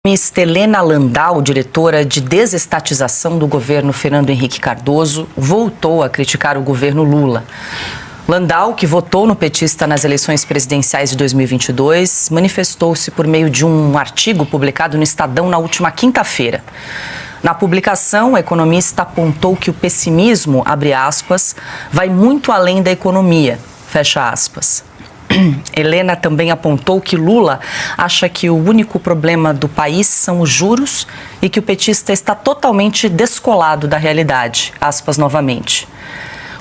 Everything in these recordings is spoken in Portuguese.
A Helena Landau, diretora de desestatização do governo Fernando Henrique Cardoso, voltou a criticar o governo Lula. Landau, que votou no petista nas eleições presidenciais de 2022, manifestou-se por meio de um artigo publicado no Estadão na última quinta-feira. Na publicação, o economista apontou que o pessimismo, abre aspas, vai muito além da economia, fecha aspas. Helena também apontou que Lula acha que o único problema do país são os juros e que o petista está totalmente descolado da realidade, aspas novamente.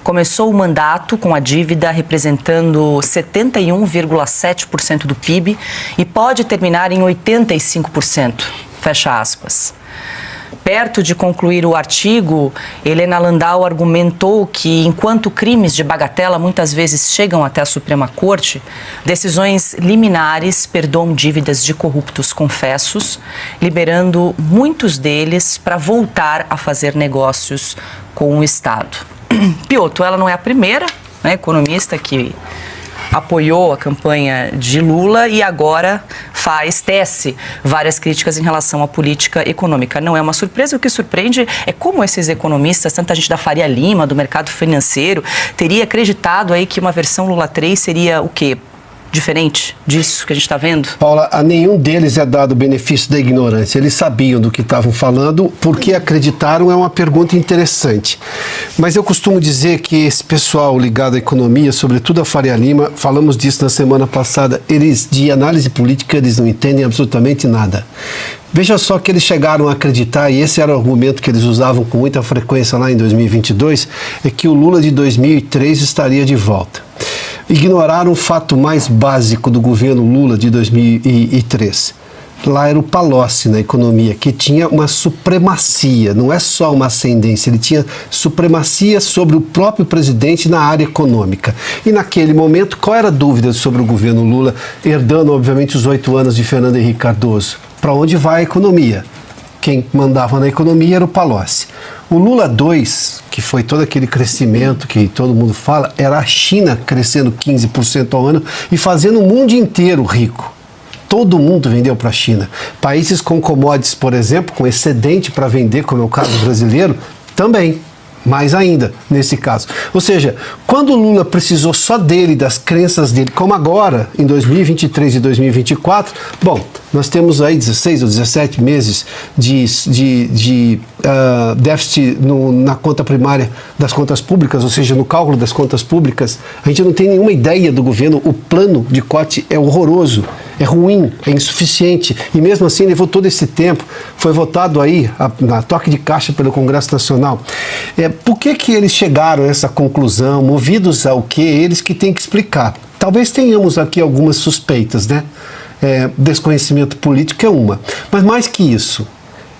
Começou o mandato com a dívida representando 71,7% do PIB e pode terminar em 85%, fecha aspas. Perto de concluir o artigo, Helena Landau argumentou que, enquanto crimes de bagatela muitas vezes chegam até a Suprema Corte, decisões liminares perdoam dívidas de corruptos confessos, liberando muitos deles para voltar a fazer negócios com o Estado. Piotr, ela não é a primeira, né, economista que apoiou a campanha de Lula e agora tece várias críticas em relação à política econômica. Não é uma surpresa, o que surpreende é como esses economistas, tanta gente da Faria Lima, do mercado financeiro, teria acreditado aí que uma versão Lula 3 seria o quê? Diferente disso que a gente está vendo? Paula, a nenhum deles é dado o benefício da ignorância. Eles sabiam do que estavam falando, porque acreditaram é uma pergunta interessante. Mas eu costumo dizer que esse pessoal ligado à economia, sobretudo a Faria Lima, falamos disso na semana passada, eles de análise política eles não entendem absolutamente nada. Veja só que eles chegaram a acreditar, e esse era o argumento que eles usavam com muita frequência lá em 2022, é que o Lula de 2003 estaria de volta. Ignoraram o fato mais básico do governo Lula de 2003. Lá era o Palocci na economia, que tinha uma supremacia, não é só uma ascendência, ele tinha supremacia sobre o próprio presidente na área econômica. E naquele momento, qual era a dúvida sobre o governo Lula, herdando, obviamente, os 8 anos de Fernando Henrique Cardoso? Para onde vai a economia? Quem mandava na economia era o Palocci. O Lula 2, que foi todo aquele crescimento que todo mundo fala, era a China crescendo 15% ao ano e fazendo o mundo inteiro rico. Todo mundo vendeu para a China. Países com commodities, por exemplo, com excedente para vender, como é o caso brasileiro, também. Mais ainda, nesse caso. Ou seja, quando o Lula precisou só dele, das crenças dele, como agora, em 2023 e 2024, bom, nós temos aí 16 ou 17 meses de déficit na conta primária das contas públicas, ou seja, no cálculo das contas públicas. A gente não tem nenhuma ideia do governo, o plano de corte é horroroso, é ruim, é insuficiente, e mesmo assim levou todo esse tempo, foi votado aí, na toque de caixa pelo Congresso Nacional. Por que eles chegaram a essa conclusão, movidos ao quê? Eles que têm que explicar. Talvez tenhamos aqui algumas suspeitas, né? Desconhecimento político é uma, mas mais que isso,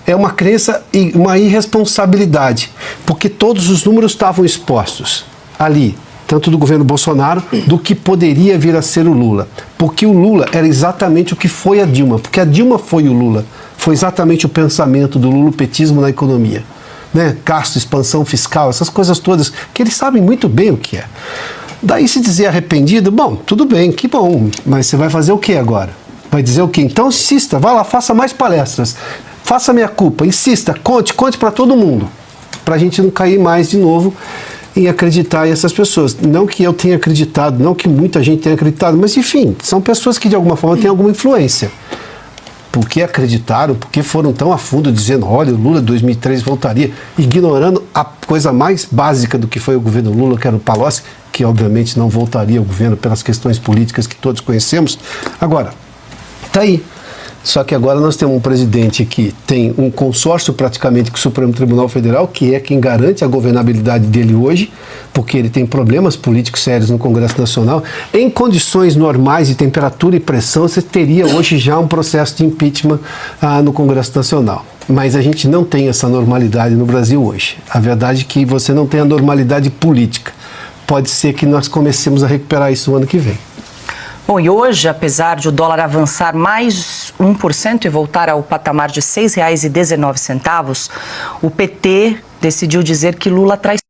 é uma crença e uma irresponsabilidade, porque todos os números estavam expostos ali, tanto do governo Bolsonaro, do que poderia vir a ser o Lula. Porque o Lula era exatamente o que foi a Dilma, porque a Dilma foi o Lula, foi exatamente o pensamento do lulopetismo na economia. Né? Gasto, expansão fiscal, essas coisas todas, que eles sabem muito bem o que é. Daí se dizer arrependido, bom, tudo bem, que bom, mas você vai fazer o que agora? Vai dizer o quê? Então insista, vá lá, faça mais palestras, faça minha culpa, insista, conte para todo mundo, para a gente não cair mais de novo em acreditar em essas pessoas. Não que eu tenha acreditado, não que muita gente tenha acreditado, mas enfim, são pessoas que de alguma forma têm alguma influência. Por que acreditaram, por que foram tão a fundo dizendo, olha, o Lula 2003 voltaria, ignorando a coisa mais básica do que foi o governo Lula, que era o Palocci, que obviamente não voltaria ao governo pelas questões políticas que todos conhecemos. Agora, tá aí. Só que agora nós temos um presidente que tem um consórcio praticamente com o Supremo Tribunal Federal, que é quem garante a governabilidade dele hoje, porque ele tem problemas políticos sérios no Congresso Nacional. Em condições normais de temperatura e pressão, você teria hoje já um processo de impeachment no Congresso Nacional. Mas a gente não tem essa normalidade no Brasil hoje. A verdade é que você não tem a normalidade política. Pode ser que nós comecemos a recuperar isso no ano que vem. Bom, e hoje, apesar de o dólar avançar mais 1% e voltar ao patamar de R$ 6,19, o PT decidiu dizer que Lula traz